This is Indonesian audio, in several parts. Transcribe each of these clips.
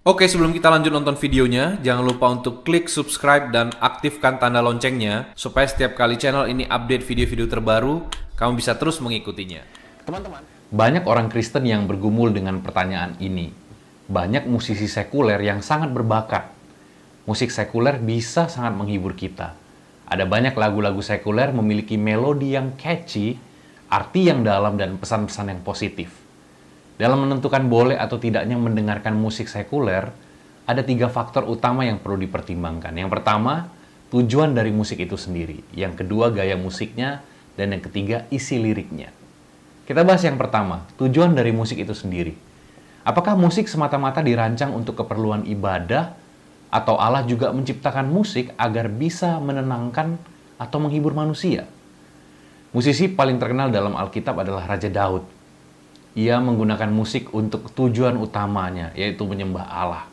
Oke, sebelum kita lanjut nonton videonya, jangan lupa untuk klik subscribe dan aktifkan tanda loncengnya supaya setiap kali channel ini update video-video terbaru, kamu bisa terus mengikutinya. Teman-teman, banyak orang Kristen yang bergumul dengan pertanyaan ini. Banyak musisi sekuler yang sangat berbakat. Musik sekuler bisa sangat menghibur kita. Ada banyak lagu-lagu sekuler memiliki melodi yang catchy, arti yang dalam, dan pesan-pesan yang positif. Dalam menentukan boleh atau tidaknya mendengarkan musik sekuler, ada 3 faktor utama yang perlu dipertimbangkan. Yang pertama, tujuan dari musik itu sendiri. Yang kedua, gaya musiknya. Dan yang ketiga, isi liriknya. Kita bahas yang pertama, tujuan dari musik itu sendiri. Apakah musik semata-mata dirancang untuk keperluan ibadah, atau Allah juga menciptakan musik agar bisa menenangkan atau menghibur manusia? Musisi paling terkenal dalam Alkitab adalah Raja Daud. Ia menggunakan musik untuk tujuan utamanya, yaitu menyembah Allah.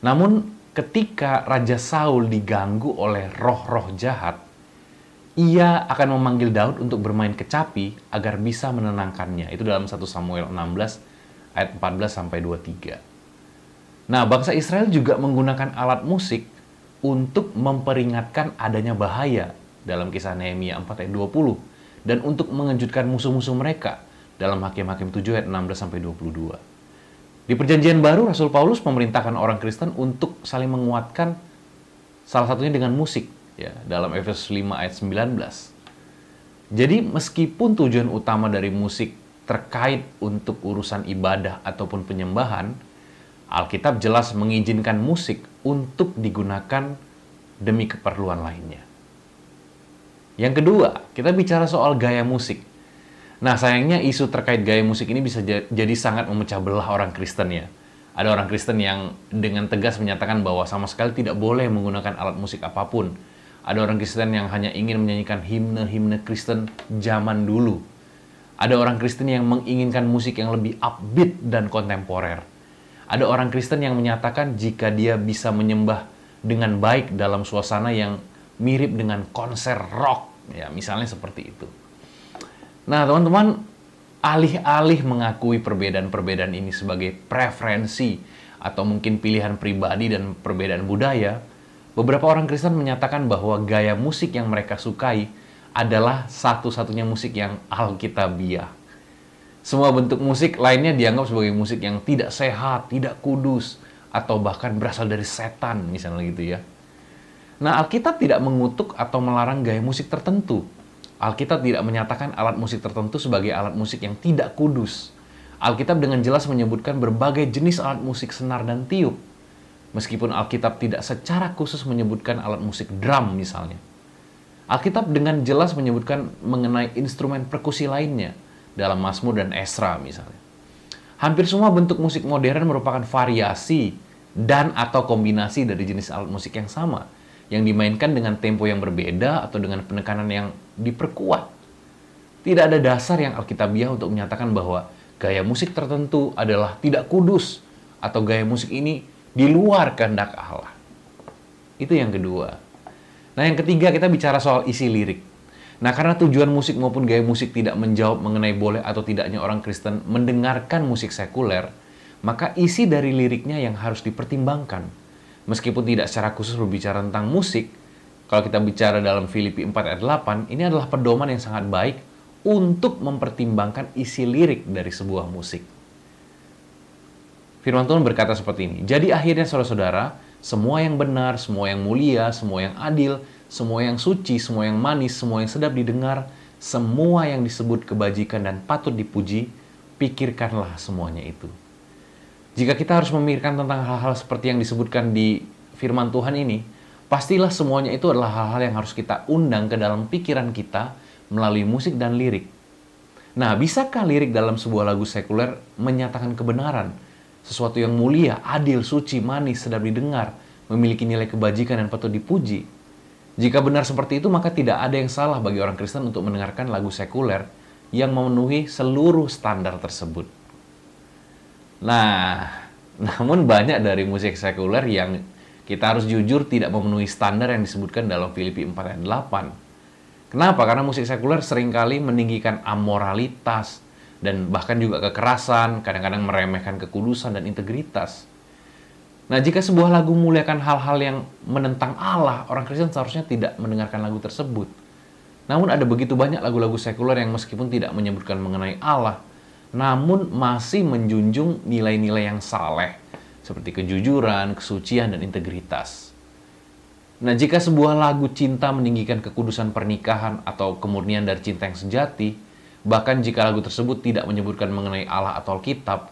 Namun, ketika Raja Saul diganggu oleh roh-roh jahat, ia akan memanggil Daud untuk bermain kecapi agar bisa menenangkannya. Itu dalam 1 Samuel 16 ayat 14-23. Nah, bangsa Israel juga menggunakan alat musik untuk memperingatkan adanya bahaya dalam kisah Nehemia 4 ayat 20 dan untuk mengejutkan musuh-musuh mereka dalam Hakim-Hakim 7 ayat 16-22. Di Perjanjian Baru, Rasul Paulus memerintahkan orang Kristen untuk saling menguatkan, salah satunya dengan musik, ya, dalam Efesus 5 ayat 19. Jadi, meskipun tujuan utama dari musik terkait untuk urusan ibadah ataupun penyembahan, Alkitab jelas mengizinkan musik untuk digunakan demi keperluan lainnya. Yang kedua, kita bicara soal gaya musik. Nah, sayangnya isu terkait gaya musik ini bisa jadi sangat memecah belah orang Kristen ya. Ada orang Kristen yang dengan tegas menyatakan bahwa sama sekali tidak boleh menggunakan alat musik apapun. Ada orang Kristen yang hanya ingin menyanyikan himne-himne Kristen zaman dulu. Ada orang Kristen yang menginginkan musik yang lebih upbeat dan kontemporer. Ada orang Kristen yang menyatakan jika dia bisa menyembah dengan baik dalam suasana yang mirip dengan konser rock, ya misalnya seperti itu. Nah, teman-teman, alih-alih mengakui perbedaan-perbedaan ini sebagai preferensi atau mungkin pilihan pribadi dan perbedaan budaya, beberapa orang Kristen menyatakan bahwa gaya musik yang mereka sukai adalah satu-satunya musik yang alkitabiah. Semua bentuk musik lainnya dianggap sebagai musik yang tidak sehat, tidak kudus, atau bahkan berasal dari setan, misalnya gitu ya. Nah, Alkitab tidak mengutuk atau melarang gaya musik tertentu. Alkitab tidak menyatakan alat musik tertentu sebagai alat musik yang tidak kudus. Alkitab dengan jelas menyebutkan berbagai jenis alat musik senar dan tiup. Meskipun Alkitab tidak secara khusus menyebutkan alat musik drum misalnya. Alkitab dengan jelas menyebutkan mengenai instrumen perkusi lainnya dalam Mazmur dan Esra misalnya. Hampir semua bentuk musik modern merupakan variasi dan atau kombinasi dari jenis alat musik yang sama, yang dimainkan dengan tempo yang berbeda atau dengan penekanan yang diperkuat. Tidak ada dasar yang alkitabiah untuk menyatakan bahwa gaya musik tertentu adalah tidak kudus atau gaya musik ini di luar kehendak Allah. Itu yang kedua. Nah, yang ketiga kita bicara soal isi lirik. Nah, karena tujuan musik maupun gaya musik tidak menjawab mengenai boleh atau tidaknya orang Kristen mendengarkan musik sekuler, maka isi dari liriknya yang harus dipertimbangkan. Meskipun tidak secara khusus berbicara tentang musik, kalau kita bicara dalam Filipi 4 ayat 8, ini adalah pedoman yang sangat baik untuk mempertimbangkan isi lirik dari sebuah musik. Firman Tuhan berkata seperti ini, "Jadi akhirnya saudara-saudara, semua yang benar, semua yang mulia, semua yang adil, semua yang suci, semua yang manis, semua yang sedap didengar, semua yang disebut kebajikan dan patut dipuji, pikirkanlah semuanya itu." Jika kita harus memikirkan tentang hal-hal seperti yang disebutkan di firman Tuhan ini, pastilah semuanya itu adalah hal-hal yang harus kita undang ke dalam pikiran kita melalui musik dan lirik. Nah, bisakah lirik dalam sebuah lagu sekuler menyatakan kebenaran? Sesuatu yang mulia, adil, suci, manis, sedap didengar, memiliki nilai kebajikan dan patut dipuji. Jika benar seperti itu, maka tidak ada yang salah bagi orang Kristen untuk mendengarkan lagu sekuler yang memenuhi seluruh standar tersebut. Nah, namun banyak dari musik sekuler yang kita harus jujur tidak memenuhi standar yang disebutkan dalam Filipi 4 ayat 8. Kenapa? Karena musik sekuler seringkali meninggikan amoralitas dan bahkan juga kekerasan, kadang-kadang meremehkan kekudusan dan integritas. Nah, jika sebuah lagu memuliakan hal-hal yang menentang Allah, orang Kristen seharusnya tidak mendengarkan lagu tersebut. Namun ada begitu banyak lagu-lagu sekuler yang meskipun tidak menyebutkan mengenai Allah, namun masih menjunjung nilai-nilai yang saleh, seperti kejujuran, kesucian, dan integritas. Nah, jika sebuah lagu cinta meninggikan kekudusan pernikahan atau kemurnian dari cinta yang sejati, bahkan jika lagu tersebut tidak menyebutkan mengenai Allah atau Alkitab,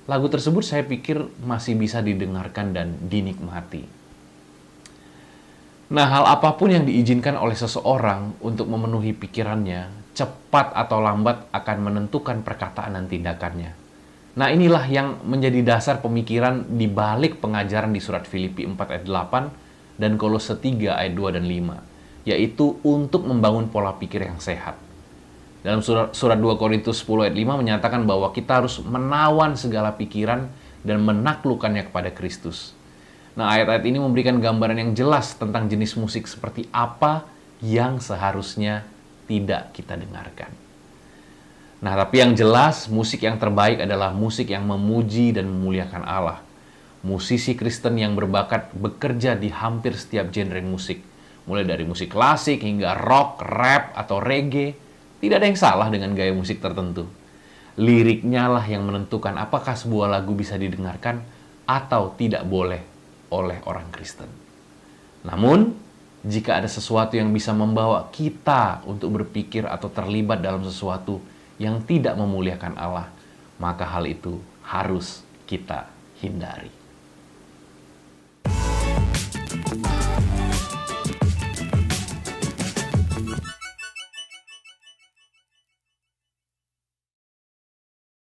lagu tersebut saya pikir masih bisa didengarkan dan dinikmati. Nah, hal apapun yang diizinkan oleh seseorang untuk memenuhi pikirannya, cepat atau lambat akan menentukan perkataan dan tindakannya. Nah, inilah yang menjadi dasar pemikiran di balik pengajaran di surat Filipi 4 ayat 8 dan Kolose 3 ayat 2 dan 5, yaitu untuk membangun pola pikir yang sehat. Dalam surat 2 Korintus 10 ayat 5 menyatakan bahwa kita harus menawan segala pikiran dan menaklukkannya kepada Kristus. Nah, ayat-ayat ini memberikan gambaran yang jelas tentang jenis musik seperti apa yang seharusnya tidak kita dengarkan. Nah, tapi yang jelas, musik yang terbaik adalah musik yang memuji dan memuliakan Allah. Musisi Kristen yang berbakat bekerja di hampir setiap genre musik, mulai dari musik klasik hingga rock, rap, atau reggae. Tidak ada yang salah dengan gaya musik tertentu. Liriknya lah yang menentukan apakah sebuah lagu bisa didengarkan atau tidak boleh oleh orang Kristen. Namun, jika ada sesuatu yang bisa membawa kita untuk berpikir atau terlibat dalam sesuatu yang tidak memuliakan Allah, maka hal itu harus kita hindari.